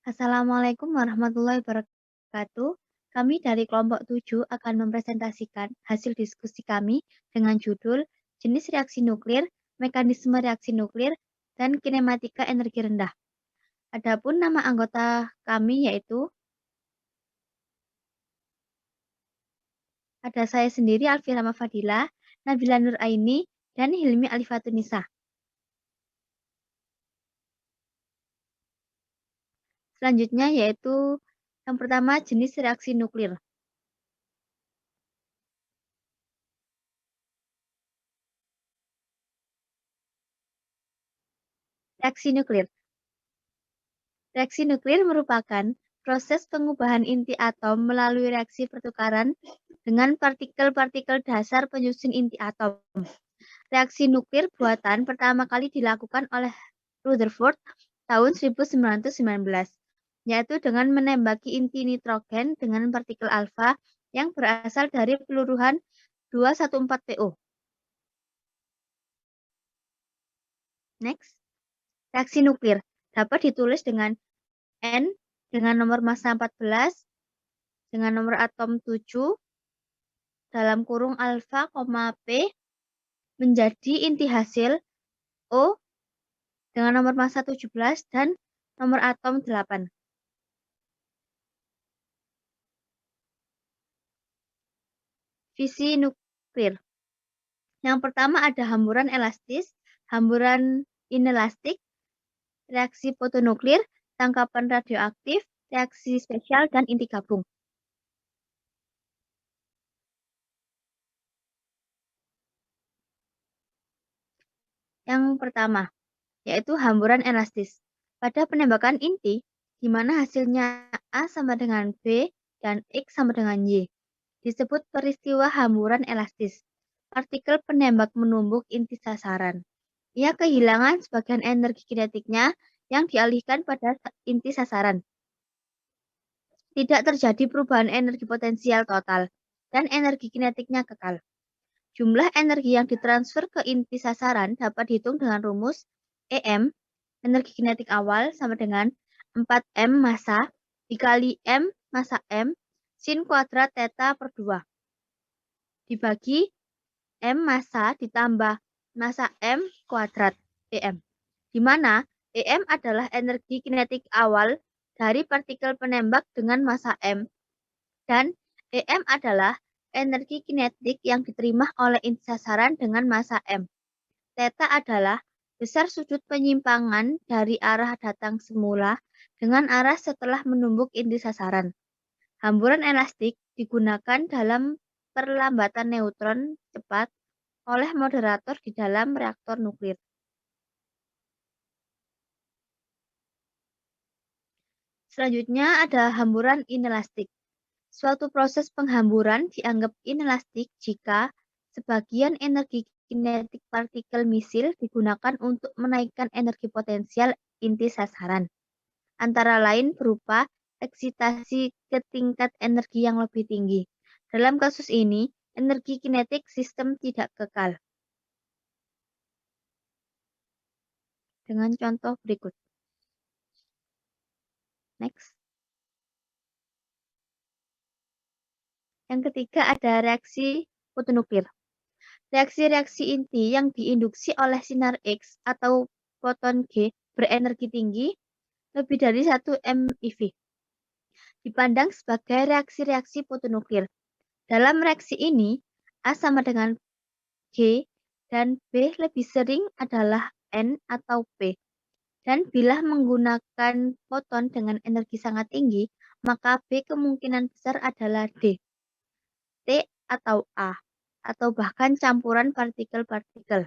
Assalamualaikum warahmatullahi wabarakatuh. Kami dari kelompok 7 akan mempresentasikan hasil diskusi kami dengan judul jenis reaksi nuklir, mekanisme reaksi nuklir, dan kinematika energi rendah. Adapun nama anggota kami yaitu ada saya sendiri Alfirama Fadila, Nabila Nur Aini, dan Hilmi Alifatunisa. Selanjutnya yaitu yang pertama jenis reaksi nuklir. Reaksi nuklir. Reaksi nuklir merupakan proses pengubahan inti atom melalui reaksi pertukaran dengan partikel-partikel dasar penyusun inti atom. Reaksi nuklir buatan pertama kali dilakukan oleh Rutherford tahun 1919, yaitu dengan menembaki inti nitrogen dengan partikel alfa yang berasal dari peluruhan 214PO. Next, reaksi nuklir dapat ditulis dengan N dengan nomor massa 14 dengan nomor atom 7 dalam kurung alfa, P menjadi inti hasil O dengan nomor massa 17 dan nomor atom 8. Fisi nuklir. Yang pertama ada hamburan elastis, hamburan inelastik, reaksi fotonuklir, tangkapan radioaktif, reaksi spesial, dan inti gabung. Yang pertama, yaitu hamburan elastis. Pada penembakan inti, di mana hasilnya A sama dengan B dan X sama dengan Y, disebut peristiwa hamburan elastis. Partikel penembak menumbuk inti sasaran. Ia kehilangan sebagian energi kinetiknya yang dialihkan pada inti sasaran. Tidak terjadi perubahan energi potensial total, dan energi kinetiknya kekal. Jumlah energi yang ditransfer ke inti sasaran dapat dihitung dengan rumus EM, energi kinetik awal, sama dengan 4M massa dikali M massa M sin kuadrat theta per 2. Dibagi M massa ditambah massa M kuadrat EM, di mana EM adalah energi kinetik awal dari partikel penembak dengan massa M, dan EM adalah energi kinetik yang diterima oleh inti sasaran dengan massa M. Theta adalah besar sudut penyimpangan dari arah datang semula dengan arah setelah menumbuk inti sasaran. Hamburan elastik digunakan dalam perlambatan neutron cepat oleh moderator di dalam reaktor nuklir. Selanjutnya ada hamburan inelastik. Suatu proses penghamburan dianggap inelastik jika sebagian energi kinetik partikel misil digunakan untuk menaikkan energi potensial inti sasaran, antara lain berupa eksitasi ke tingkat energi yang lebih tinggi. Dalam kasus ini, energi kinetik sistem tidak kekal. Dengan contoh berikut. Next. Yang ketiga ada reaksi fotonuklir. Reaksi-reaksi inti yang diinduksi oleh sinar X atau foton G berenergi tinggi lebih dari 1 MeV. Dipandang sebagai reaksi-reaksi fotonuklir. Dalam reaksi ini, A sama dengan G dan B lebih sering adalah N atau P. Dan bila menggunakan foton dengan energi sangat tinggi, maka B kemungkinan besar adalah D, T atau A, atau bahkan campuran partikel-partikel.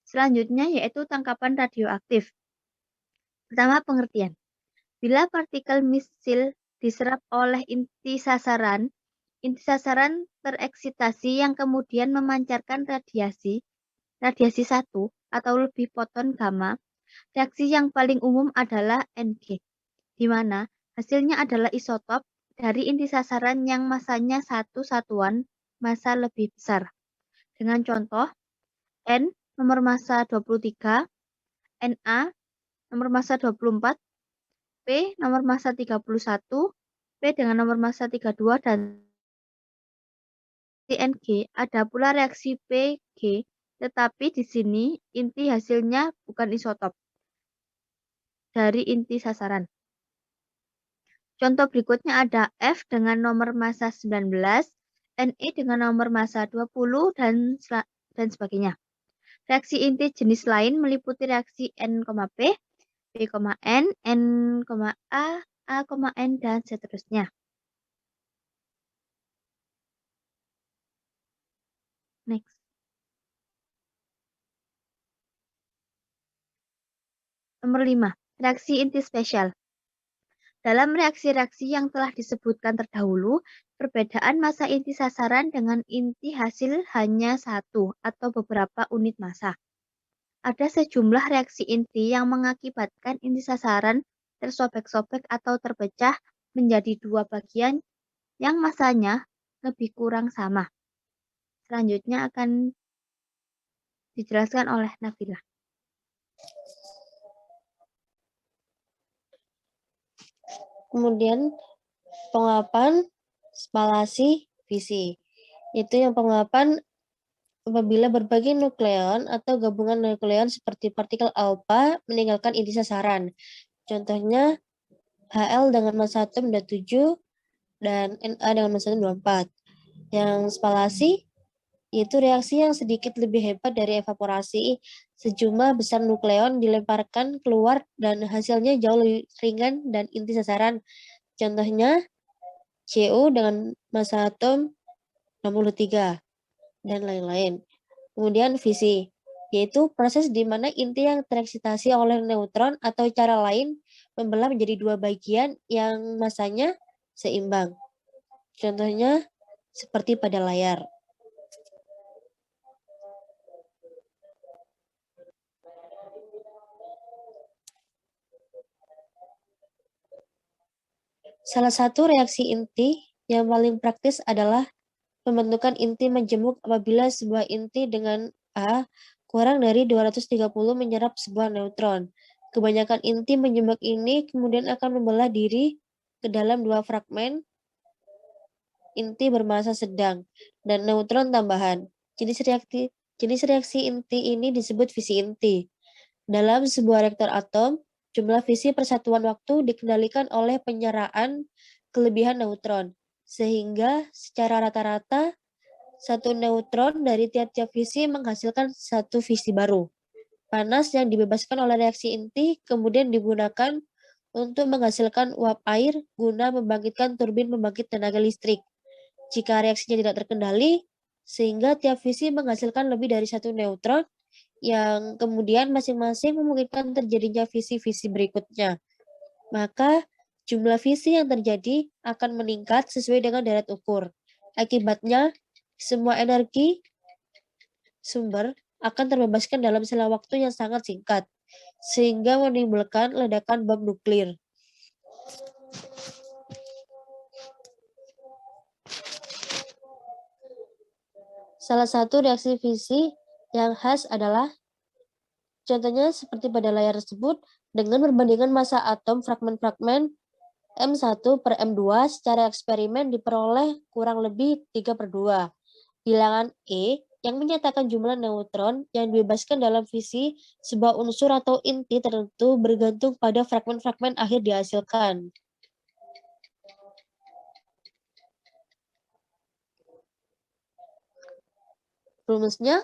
Selanjutnya yaitu tangkapan radioaktif. Pertama, pengertian. Bila partikel misil diserap oleh inti sasaran tereksitasi yang kemudian memancarkan radiasi 1 atau lebih foton gamma. Reaksi yang paling umum adalah Ng, di mana hasilnya adalah isotop dari inti sasaran yang massanya 1 satuan massa lebih besar. Dengan contoh, N nomor massa 23, Na nomor massa 24, P nomor massa 31, P dengan nomor massa 32, dan CNG. Ada pula reaksi PG, tetapi di sini inti hasilnya bukan isotop dari inti sasaran. Contoh berikutnya ada F dengan nomor massa 19, Ne dengan nomor massa 20, dan sebagainya. Reaksi inti jenis lain meliputi reaksi N,P, P,N, N,A, A,N, dan seterusnya. Next. Nomor 5. Reaksi inti spesial. Dalam reaksi-reaksi yang telah disebutkan terdahulu, perbedaan massa inti sasaran dengan inti hasil hanya satu atau beberapa unit massa. Ada sejumlah reaksi inti yang mengakibatkan inti sasaran tersobek-sobek atau terpecah menjadi dua bagian yang massanya lebih kurang sama. Selanjutnya akan dijelaskan oleh Nabila. Kemudian penguapan, spalasi, fisi. Itu yang penguapan apabila berbagai nukleon atau gabungan nukleon seperti partikel alfa meninggalkan inti sasaran. Contohnya Hl dengan massa atom 27 dan Na dengan massa atom 24. Yang spalasi yaitu reaksi yang sedikit lebih hebat dari evaporasi. Sejumlah besar nukleon dilemparkan keluar dan hasilnya jauh lebih ringan dan inti sasaran. Contohnya Cu dengan massa atom 63 dan lain-lain. Kemudian fisi, yaitu proses di mana inti yang tereksitasi oleh neutron atau cara lain membelah menjadi dua bagian yang massanya seimbang. Contohnya seperti pada layar. Salah satu reaksi inti yang paling praktis adalah pembentukan inti menjemuk apabila sebuah inti dengan A kurang dari 230 menyerap sebuah neutron. Kebanyakan inti menjemuk ini kemudian akan membelah diri ke dalam dua fragmen inti bermassa sedang dan neutron tambahan. Jenis reaksi inti ini disebut fisi inti. Dalam sebuah reaktor atom, jumlah fisi persatuan waktu dikendalikan oleh penyeraan kelebihan neutron, sehingga secara rata-rata satu neutron dari tiap-tiap fisi menghasilkan satu fisi baru. Panas yang dibebaskan oleh reaksi inti kemudian digunakan untuk menghasilkan uap air guna membangkitkan turbin pembangkit tenaga listrik. Jika reaksinya tidak terkendali, sehingga tiap fisi menghasilkan lebih dari satu neutron, yang kemudian masing-masing memungkinkan terjadinya fisi-fisi berikutnya. Maka jumlah fisi yang terjadi akan meningkat sesuai dengan deret ukur. Akibatnya, semua energi sumber akan terbebaskan dalam selang waktu yang sangat singkat, sehingga menimbulkan ledakan bom nuklir. Salah satu reaksi fisi yang khas adalah contohnya seperti pada layar tersebut dengan perbandingan massa atom fragmen-fragmen M1 per M2 secara eksperimen diperoleh kurang lebih 3/2. Bilangan E yang menyatakan jumlah neutron yang dibebaskan dalam fisi sebuah unsur atau inti tertentu bergantung pada fragmen-fragmen akhir dihasilkan. Rumusnya,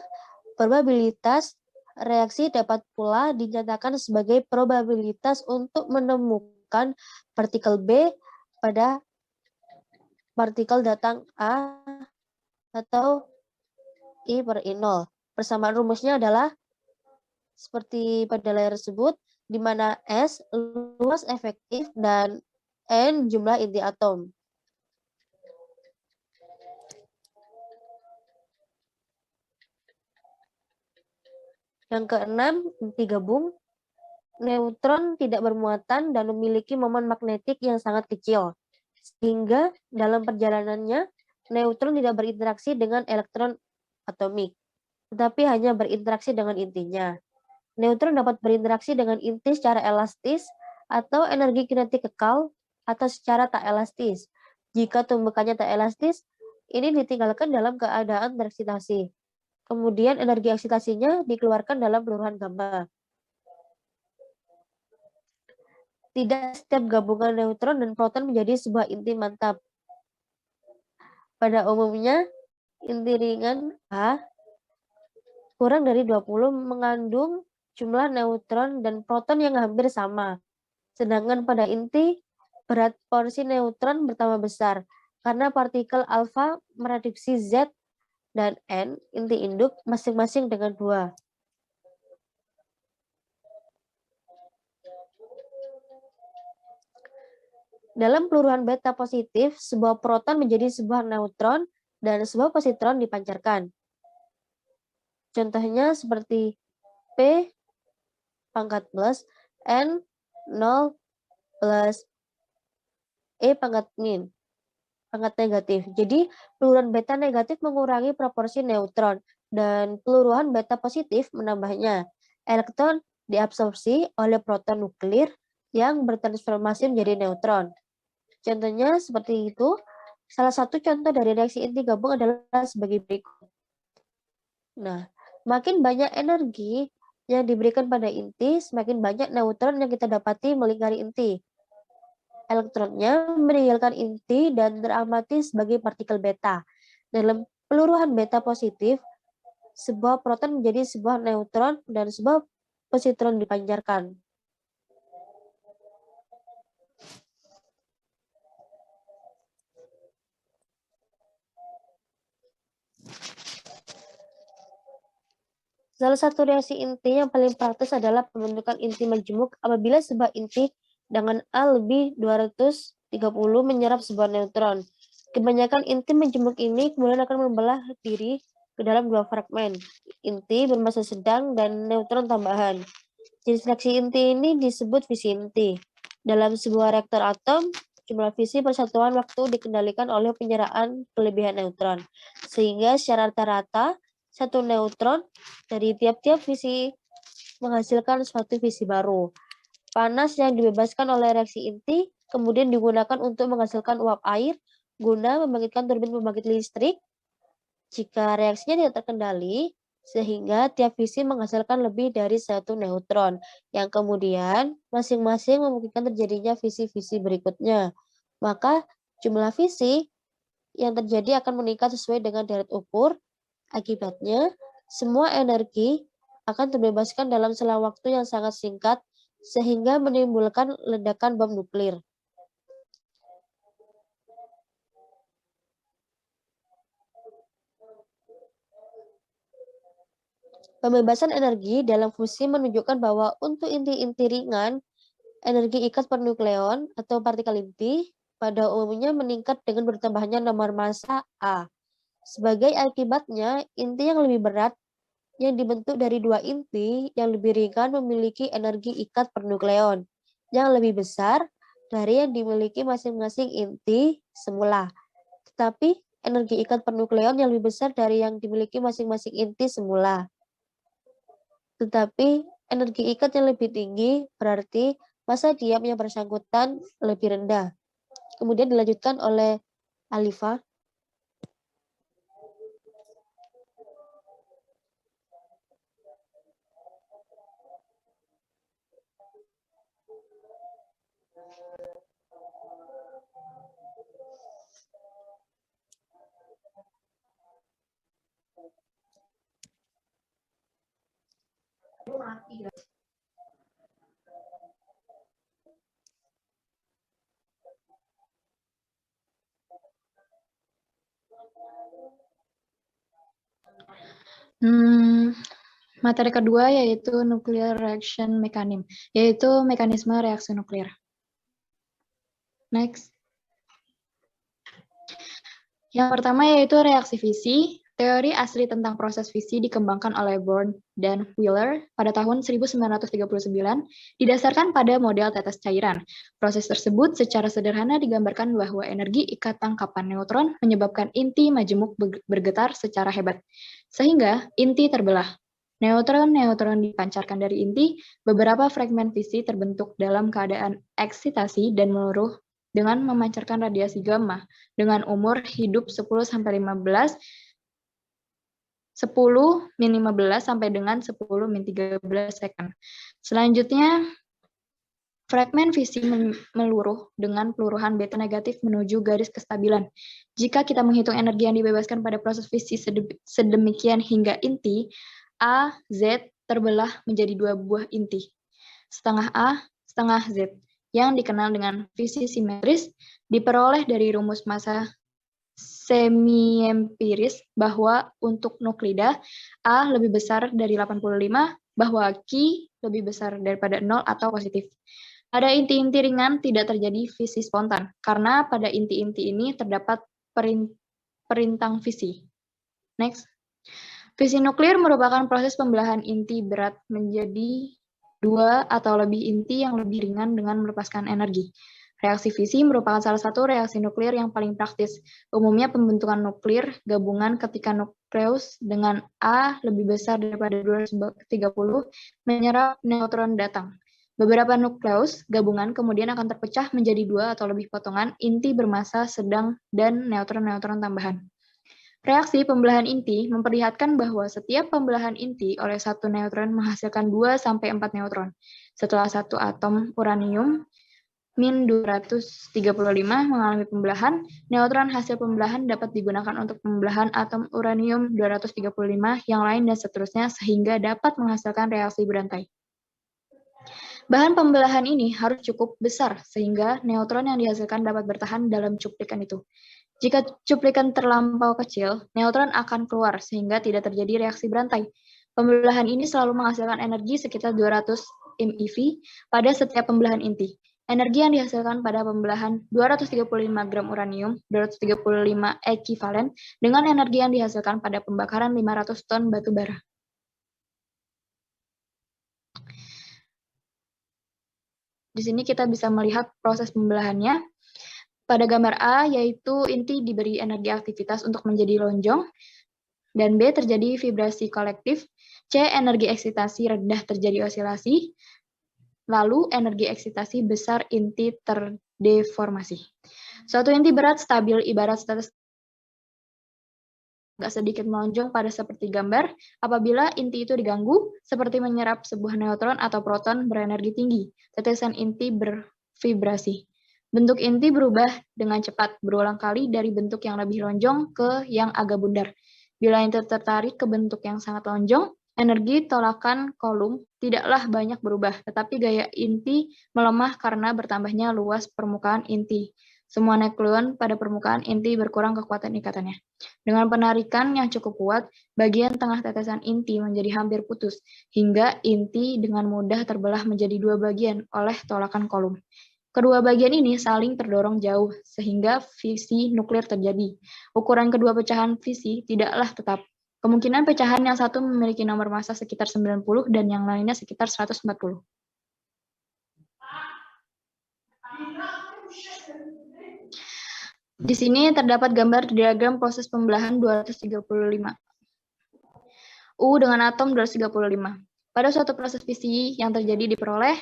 probabilitas reaksi dapat pula dinyatakan sebagai probabilitas untuk menemukan partikel B pada partikel datang A atau I per I0. Persamaan rumusnya adalah seperti pada layar tersebut, di mana S luas efektif dan N jumlah inti atom. Yang keenam, inti gabung. Neutron tidak bermuatan dan memiliki momen magnetik yang sangat kecil, sehingga dalam perjalanannya, neutron tidak berinteraksi dengan elektron atomik. tetapi hanya berinteraksi dengan intinya. Neutron dapat berinteraksi dengan inti secara elastis atau energi kinetik kekal atau secara tak elastis. Jika tumbukannya tak elastis, ini ditinggalkan dalam keadaan tereksitasi. Kemudian energi eksitasinya dikeluarkan dalam peluruhan gamma. Tidak setiap gabungan neutron dan proton menjadi sebuah inti mantap. Pada umumnya, inti ringan A kurang dari 20 mengandung jumlah neutron dan proton yang hampir sama. Sedangkan pada inti, berat porsi neutron bertambah besar karena partikel alfa mereduksi Z dan N inti induk masing-masing dengan 2. Dalam peluruhan beta positif, sebuah proton menjadi sebuah neutron dan sebuah positron dipancarkan. Contohnya seperti P pangkat plus N 0 plus E pangkat min pangkat negatif. Jadi peluruhan beta negatif mengurangi proporsi neutron dan peluruhan beta positif menambahnya. Elektron diabsorpsi oleh proton nuklir yang bertransformasi menjadi neutron. Contohnya seperti itu. Salah satu contoh dari reaksi inti gabung adalah sebagai berikut. Nah, makin banyak energi yang diberikan pada inti, semakin banyak neutron yang kita dapati melingkari inti. Elektronnya meninggalkan inti dan teramati sebagai partikel beta. Dalam peluruhan beta positif, sebuah proton menjadi sebuah neutron dan sebuah positron dipancarkan. Salah satu reaksi inti yang paling praktis adalah pembentukan inti majemuk apabila sebuah inti dengan A lebih 230 menyerap sebuah neutron. Kebanyakan inti majemuk ini kemudian akan membelah diri ke dalam 2 fragmen, inti bermassa sedang dan neutron tambahan. Jenis reaksi inti ini disebut fisi inti. Dalam sebuah reaktor atom, jumlah fisi persatuan waktu dikendalikan oleh penyeraan kelebihan neutron, sehingga secara rata-rata satu neutron dari tiap-tiap fisi menghasilkan suatu fisi baru. Panas yang dibebaskan oleh reaksi inti kemudian digunakan untuk menghasilkan uap air guna membangkitkan turbin pembangkit listrik jika reaksinya tidak terkendali, sehingga tiap fisi menghasilkan lebih dari satu neutron, yang kemudian masing-masing memungkinkan terjadinya fisi-fisi berikutnya. Maka jumlah fisi yang terjadi akan meningkat sesuai dengan deret ukur. Akibatnya, semua energi akan terbebaskan dalam selang waktu yang sangat singkat, sehingga menimbulkan ledakan bom nuklir. Pembebasan energi dalam fusi menunjukkan bahwa untuk inti-inti ringan, energi ikat per nukleon atau partikel inti pada umumnya meningkat dengan bertambahnya nomor massa A. Sebagai akibatnya, inti yang lebih berat yang dibentuk dari 2 inti yang lebih ringan memiliki energi ikat per nukleon yang lebih besar dari yang dimiliki masing-masing inti semula. Tetapi energi ikat per nukleon yang lebih besar dari yang dimiliki masing-masing inti semula. Tetapi energi ikat yang lebih tinggi berarti massa diam yang bersangkutan lebih rendah. Kemudian dilanjutkan oleh Alifa. Materi kedua yaitu nuclear reaction mechanism, yaitu mekanisme reaksi nuklir. Next. Yang pertama yaitu reaksi fisi. Teori asli tentang proses fisi dikembangkan oleh Born dan Wheeler pada tahun 1939 didasarkan pada model tetes cairan. Proses tersebut secara sederhana digambarkan bahwa energi ikat tangkapan neutron menyebabkan inti majemuk bergetar secara hebat, sehingga inti terbelah. Neutron-neutron dipancarkan dari inti, beberapa fragmen fisi terbentuk dalam keadaan eksitasi dan meluruh dengan memancarkan radiasi gamma dengan umur hidup 10-15 min 15 sampai dengan 10 min 13 second. Selanjutnya, fragmen fisi meluruh dengan peluruhan beta negatif menuju garis kestabilan. Jika kita menghitung energi yang dibebaskan pada proses fisi sedemikian hingga inti, A, Z terbelah menjadi dua buah inti, setengah A, setengah Z, yang dikenal dengan fisi simetris, diperoleh dari rumus massa semi-empiris bahwa untuk nuklida A lebih besar dari 85, bahwa Q lebih besar daripada 0 atau positif. Pada inti-inti ringan tidak terjadi fisi spontan, karena pada inti-inti ini terdapat perintang fisi. Next. Fisi nuklir merupakan proses pembelahan inti berat menjadi dua atau lebih inti yang lebih ringan dengan melepaskan energi. Reaksi fisi merupakan salah satu reaksi nuklir yang paling praktis. Umumnya pembentukan nuklir gabungan ketika nukleus dengan A lebih besar daripada 230 menyerap neutron datang. Beberapa nukleus gabungan kemudian akan terpecah menjadi dua atau lebih potongan inti bermassa sedang dan neutron-neutron tambahan. Reaksi pembelahan inti memperlihatkan bahwa setiap pembelahan inti oleh satu neutron menghasilkan 2-4 neutron. Setelah satu atom uranium min 235 mengalami pembelahan, neutron hasil pembelahan dapat digunakan untuk pembelahan atom uranium 235 yang lain dan seterusnya sehingga dapat menghasilkan reaksi berantai. Bahan pembelahan ini harus cukup besar sehingga neutron yang dihasilkan dapat bertahan dalam cuplikan itu. Jika cuplikan terlampau kecil, neutron akan keluar sehingga tidak terjadi reaksi berantai. Pembelahan ini selalu menghasilkan energi sekitar 200 MeV pada setiap pembelahan inti. Energi yang dihasilkan pada pembelahan 235 gram uranium, 235 ekivalen, dengan energi yang dihasilkan pada pembakaran 500 ton batu bara. Di sini kita bisa melihat proses pembelahannya. Pada gambar A, yaitu inti diberi energi aktivitas untuk menjadi lonjong, dan B, terjadi vibrasi kolektif, C, energi eksitasi rendah terjadi osilasi, lalu energi eksitasi besar inti terdeformasi. Suatu inti berat stabil ibarat status agak sedikit melonjong pada seperti gambar apabila inti itu diganggu, seperti menyerap sebuah neutron atau proton berenergi tinggi. Tetesan inti bervibrasi. Bentuk inti berubah dengan cepat, berulang kali dari bentuk yang lebih lonjong ke yang agak bundar. Bila inti tertarik ke bentuk yang sangat lonjong, energi tolakan kolom tidaklah banyak berubah, tetapi gaya inti melemah karena bertambahnya luas permukaan inti. Semua nukleon pada permukaan inti berkurang kekuatan ikatannya. Dengan penarikan yang cukup kuat, bagian tengah tetesan inti menjadi hampir putus, hingga inti dengan mudah terbelah menjadi dua bagian oleh tolakan kolom. Kedua bagian ini saling terdorong jauh, sehingga fisi nuklir terjadi. Ukuran kedua pecahan fisi tidaklah tetap. Kemungkinan pecahan yang satu memiliki nomor massa sekitar 90 dan yang lainnya sekitar 140. Di sini terdapat gambar diagram proses pembelahan 235. U dengan atom 235. Pada suatu proses fisi yang terjadi diperoleh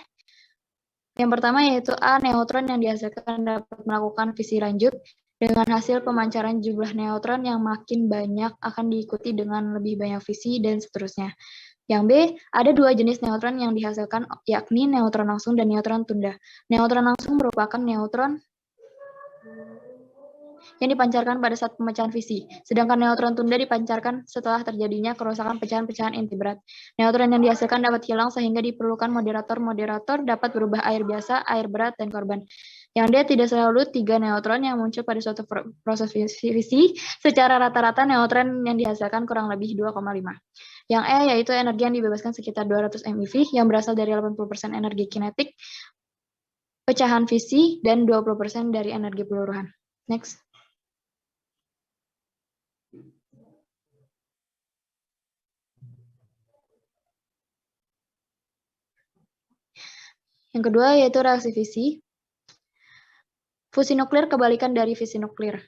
yang pertama yaitu A, neutron yang dihasilkan dapat melakukan fisi lanjut. Dengan hasil pemancaran jumlah neutron yang makin banyak akan diikuti dengan lebih banyak fisi dan seterusnya. Yang B, ada dua jenis neutron yang dihasilkan yakni neutron langsung dan neutron tunda. Neutron langsung merupakan neutron yang dipancarkan pada saat pemecahan fisi, sedangkan neutron tunda dipancarkan setelah terjadinya kerusakan pecahan-pecahan inti berat. Neutron yang dihasilkan dapat hilang sehingga diperlukan moderator. Moderator dapat berubah air biasa, air berat, dan korban. Yang D, tidak selalu 3 neutron yang muncul pada suatu proses fisi. Secara rata-rata neutron yang dihasilkan kurang lebih 2,5. Yang E, yaitu energi yang dibebaskan sekitar 200 MeV yang berasal dari 80% energi kinetik, pecahan fisi, dan 20% dari energi peluruhan. Next. Yang kedua yaitu reaksi fisi. Fusi nuklir kebalikan dari fisi nuklir.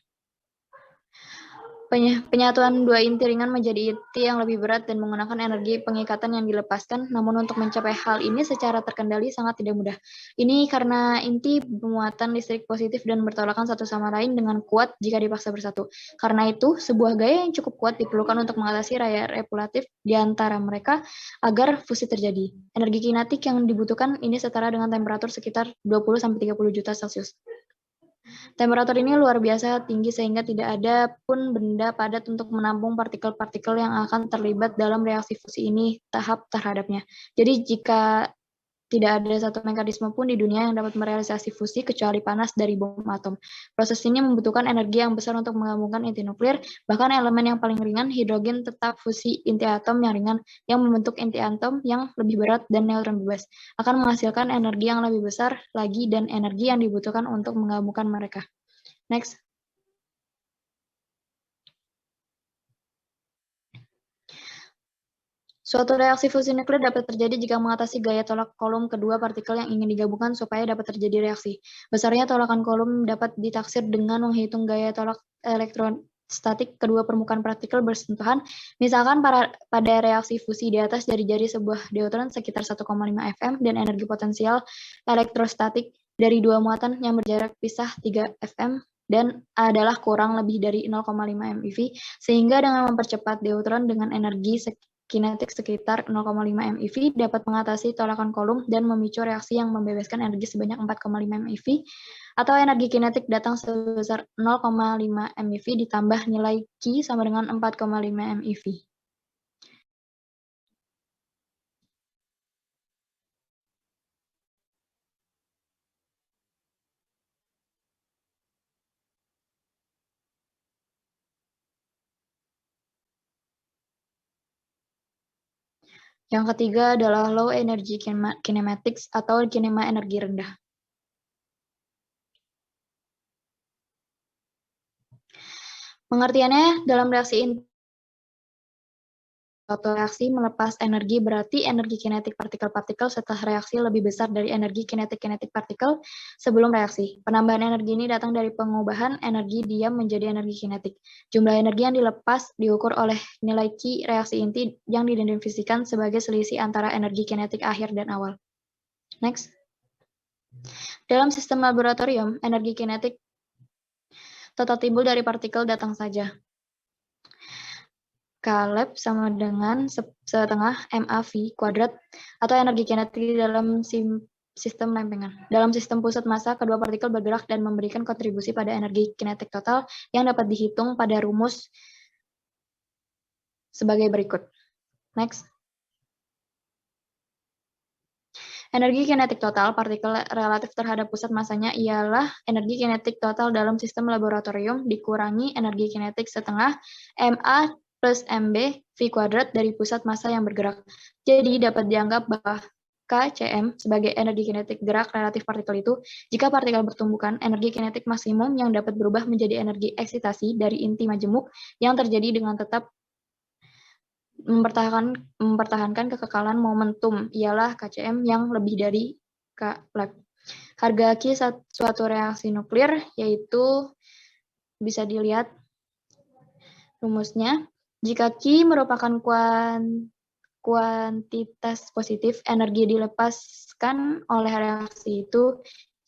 Penyatuan dua inti ringan menjadi inti yang lebih berat dan menggunakan energi pengikatan yang dilepaskan, namun untuk mencapai hal ini secara terkendali sangat tidak mudah. Ini karena inti bermuatan listrik positif dan bertolakan satu sama lain dengan kuat jika dipaksa bersatu. Karena itu, sebuah gaya yang cukup kuat diperlukan untuk mengatasi raya repulatif di antara mereka agar fusi terjadi. Energi kinetik yang dibutuhkan ini setara dengan temperatur sekitar 20-30 juta Celcius. Temperatur ini luar biasa tinggi sehingga tidak ada pun benda padat untuk menampung partikel-partikel yang akan terlibat dalam reaksi fusi ini tahap terhadapnya. Jadi jika tidak ada satu mekanisme pun di dunia yang dapat merealisasi fusi kecuali panas dari bom atom. Proses ini membutuhkan energi yang besar untuk menggabungkan inti nuklir, bahkan elemen yang paling ringan, hidrogen tetap fusi inti atom yang ringan, yang membentuk inti atom yang lebih berat dan neutron bebas, akan menghasilkan energi yang lebih besar lagi dan energi yang dibutuhkan untuk menggabungkan mereka. Next. Suatu reaksi fusi nuklir dapat terjadi jika mengatasi gaya tolak kolom kedua partikel yang ingin digabungkan supaya dapat terjadi reaksi. Besarnya tolakan kolom dapat ditaksir dengan menghitung gaya tolak elektrostatik kedua permukaan partikel bersentuhan. Misalkan pada reaksi fusi di atas jari-jari sebuah deuteron sekitar 1,5 fm dan energi potensial elektrostatik dari dua muatan yang berjarak pisah 3 fm dan adalah kurang lebih dari 0,5 MeV, sehingga dengan mempercepat deuteron dengan energi kinetik sekitar 0,5 MeV dapat mengatasi tolakan kolom dan memicu reaksi yang membebaskan energi sebanyak 4,5 MeV, atau energi kinetik datang sebesar 0,5 MeV ditambah nilai Q sama dengan 4,5 MeV. Yang ketiga adalah low energy kinematics atau kinema energi rendah. Pengertiannya dalam reaksi suatu reaksi melepas energi berarti energi kinetik partikel-partikel setelah reaksi lebih besar dari energi kinetik partikel sebelum reaksi. Penambahan energi ini datang dari pengubahan energi diam menjadi energi kinetik. Jumlah energi yang dilepas diukur oleh nilai Q reaksi inti yang didefinisikan sebagai selisih antara energi kinetik akhir dan awal. Next. Dalam sistem laboratorium, energi kinetik total timbul dari partikel datang saja. K-lab sama dengan setengah MaV kuadrat atau energi kinetik dalam sistem lempengan. Dalam sistem pusat massa, kedua partikel bergerak dan memberikan kontribusi pada energi kinetik total yang dapat dihitung pada rumus sebagai berikut. Next. Energi kinetik total partikel relatif terhadap pusat massanya ialah energi kinetik total dalam sistem laboratorium dikurangi energi kinetik setengah Ma plus MB V kuadrat dari pusat massa yang bergerak. Jadi dapat dianggap bahwa Kcm sebagai energi kinetik gerak relatif partikel itu, jika partikel bertumbukan, energi kinetik maksimum yang dapat berubah menjadi energi eksitasi dari inti majemuk yang terjadi dengan tetap mempertahankan kekekalan momentum ialah Kcm yang lebih dari K-lab. Harga Q suatu reaksi nuklir yaitu bisa dilihat rumusnya. Jika Q merupakan kuantitas positif, energi dilepaskan oleh reaksi itu.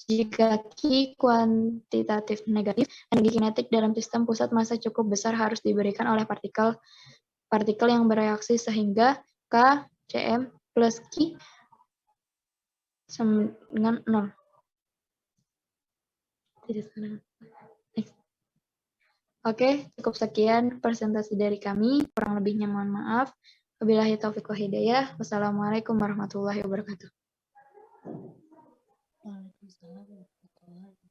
Jika Q kuantitatif negatif, energi kinetik dalam sistem pusat massa cukup besar harus diberikan oleh partikel yang bereaksi sehingga Kcm plus Q sama dengan 0. Oke, cukup sekian presentasi dari kami. Kurang lebihnya mohon maaf. Wabillahi taufiq wa hidayah. Wassalamualaikum warahmatullahi wabarakatuh. Waalaikumsalam warahmatullahi wabarakatuh.